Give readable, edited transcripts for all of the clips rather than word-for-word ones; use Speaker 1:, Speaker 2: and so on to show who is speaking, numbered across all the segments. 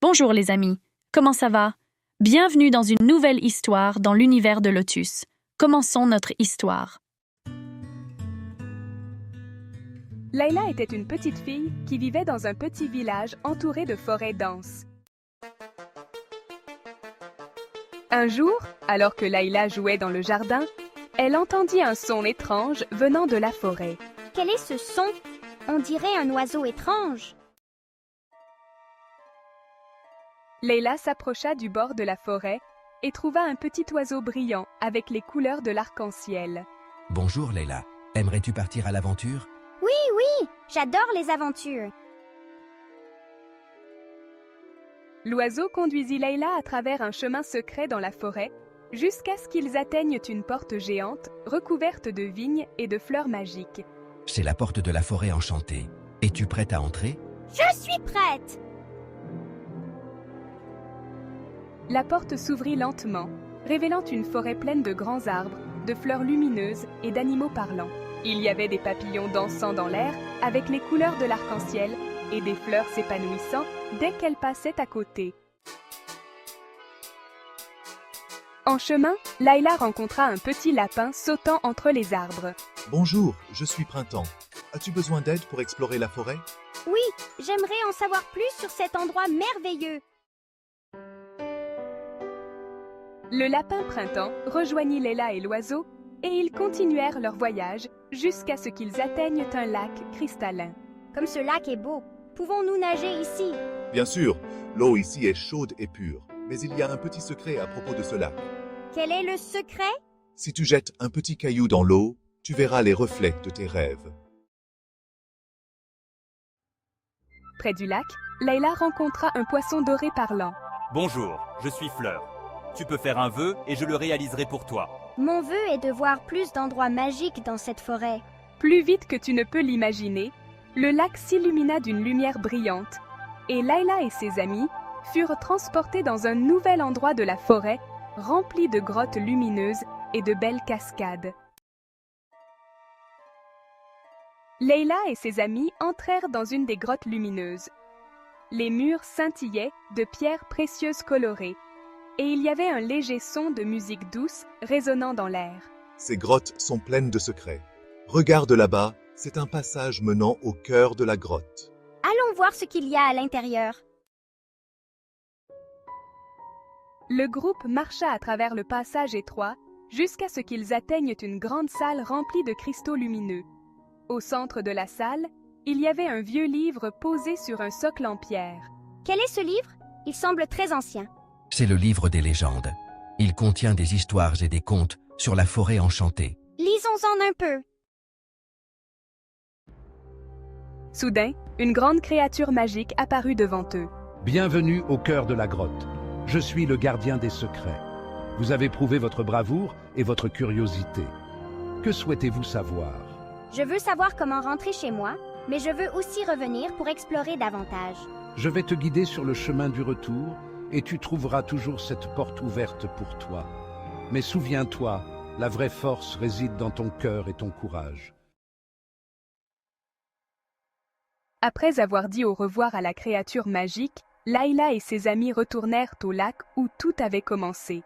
Speaker 1: Bonjour les amis, comment ça va? Bienvenue dans une nouvelle histoire dans l'univers de Lotus. Commençons notre histoire.
Speaker 2: Layla était une petite fille qui vivait dans un petit village entouré de forêts denses. Un jour, alors que Layla jouait dans le jardin, elle entendit un son étrange venant de la forêt.
Speaker 3: Quel est ce son? On dirait un oiseau étrange.
Speaker 2: Layla s'approcha du bord de la forêt et trouva un petit oiseau brillant avec les couleurs de l'arc-en-ciel.
Speaker 4: Bonjour Layla, aimerais-tu partir à l'aventure?
Speaker 3: Oui, j'adore les aventures.
Speaker 2: L'oiseau conduisit Layla à travers un chemin secret dans la forêt jusqu'à ce qu'ils atteignent une porte géante recouverte de vignes et de fleurs magiques.
Speaker 4: C'est la porte de la forêt enchantée. Es-tu prête à entrer?
Speaker 3: Je suis prête!
Speaker 2: La porte s'ouvrit lentement, révélant une forêt pleine de grands arbres, de fleurs lumineuses et d'animaux parlants. Il y avait des papillons dansant dans l'air avec les couleurs de l'arc-en-ciel et des fleurs s'épanouissant dès qu'elles passaient à côté. En chemin, Layla rencontra un petit lapin sautant entre les arbres.
Speaker 5: Bonjour, je suis Printemps. As-tu besoin d'aide pour explorer la forêt?
Speaker 3: Oui, j'aimerais en savoir plus sur cet endroit merveilleux.
Speaker 2: Le lapin Printemps rejoignit Layla et l'oiseau et ils continuèrent leur voyage jusqu'à ce qu'ils atteignent un lac cristallin.
Speaker 3: Comme ce lac est beau, pouvons-nous nager ici?
Speaker 5: Bien sûr, l'eau ici est chaude et pure, mais il y a un petit secret à propos de ce lac.
Speaker 3: Quel est le secret?
Speaker 5: Si tu jettes un petit caillou dans l'eau, tu verras les reflets de tes rêves.
Speaker 2: Près du lac, Layla rencontra un poisson doré parlant.
Speaker 6: Bonjour, je suis Fleur. Tu peux faire un vœu et je le réaliserai pour toi.
Speaker 3: Mon vœu est de voir plus d'endroits magiques dans cette forêt.
Speaker 2: Plus vite que tu ne peux l'imaginer, le lac s'illumina d'une lumière brillante et Layla et ses amis furent transportés dans un nouvel endroit de la forêt rempli de grottes lumineuses et de belles cascades. Layla et ses amis entrèrent dans une des grottes lumineuses. Les murs scintillaient de pierres précieuses colorées et il y avait un léger son de musique douce résonnant dans l'air.
Speaker 5: Ces grottes sont pleines de secrets. Regarde là-bas, c'est un passage menant au cœur de la grotte.
Speaker 3: Allons voir ce qu'il y a à l'intérieur.
Speaker 2: Le groupe marcha à travers le passage étroit jusqu'à ce qu'ils atteignent une grande salle remplie de cristaux lumineux. Au centre de la salle, il y avait un vieux livre posé sur un socle en pierre.
Speaker 3: Quel est ce livre? Il semble très ancien.
Speaker 4: C'est le livre des légendes. Il contient des histoires et des contes sur la forêt enchantée.
Speaker 3: Lisons-en un peu.
Speaker 2: Soudain, une grande créature magique apparut devant eux.
Speaker 7: Bienvenue au cœur de la grotte. Je suis le gardien des secrets. Vous avez prouvé votre bravoure et votre curiosité. Que souhaitez-vous savoir?
Speaker 3: Je veux savoir comment rentrer chez moi, mais je veux aussi revenir pour explorer davantage.
Speaker 7: Je vais te guider sur le chemin du retour et tu trouveras toujours cette porte ouverte pour toi. Mais souviens-toi, la vraie force réside dans ton cœur et ton courage.
Speaker 2: Après avoir dit au revoir à la créature magique, Layla et ses amis retournèrent au lac où tout avait commencé.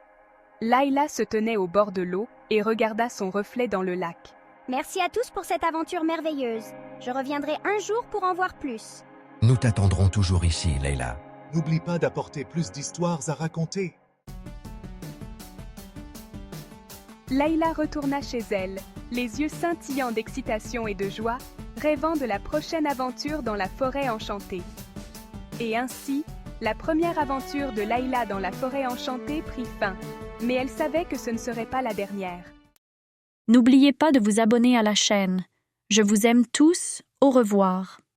Speaker 2: Layla se tenait au bord de l'eau et regarda son reflet dans le lac.
Speaker 3: Merci à tous pour cette aventure merveilleuse. Je reviendrai un jour pour en voir plus.
Speaker 4: Nous t'attendrons toujours ici, Layla.
Speaker 5: N'oublie pas d'apporter plus d'histoires à raconter.
Speaker 2: Layla retourna chez elle, les yeux scintillants d'excitation et de joie, rêvant de la prochaine aventure dans la forêt enchantée. Et ainsi, la première aventure de Layla dans la forêt enchantée prit fin, mais elle savait que ce ne serait pas la dernière.
Speaker 1: N'oubliez pas de vous abonner à la chaîne. Je vous aime tous, au revoir.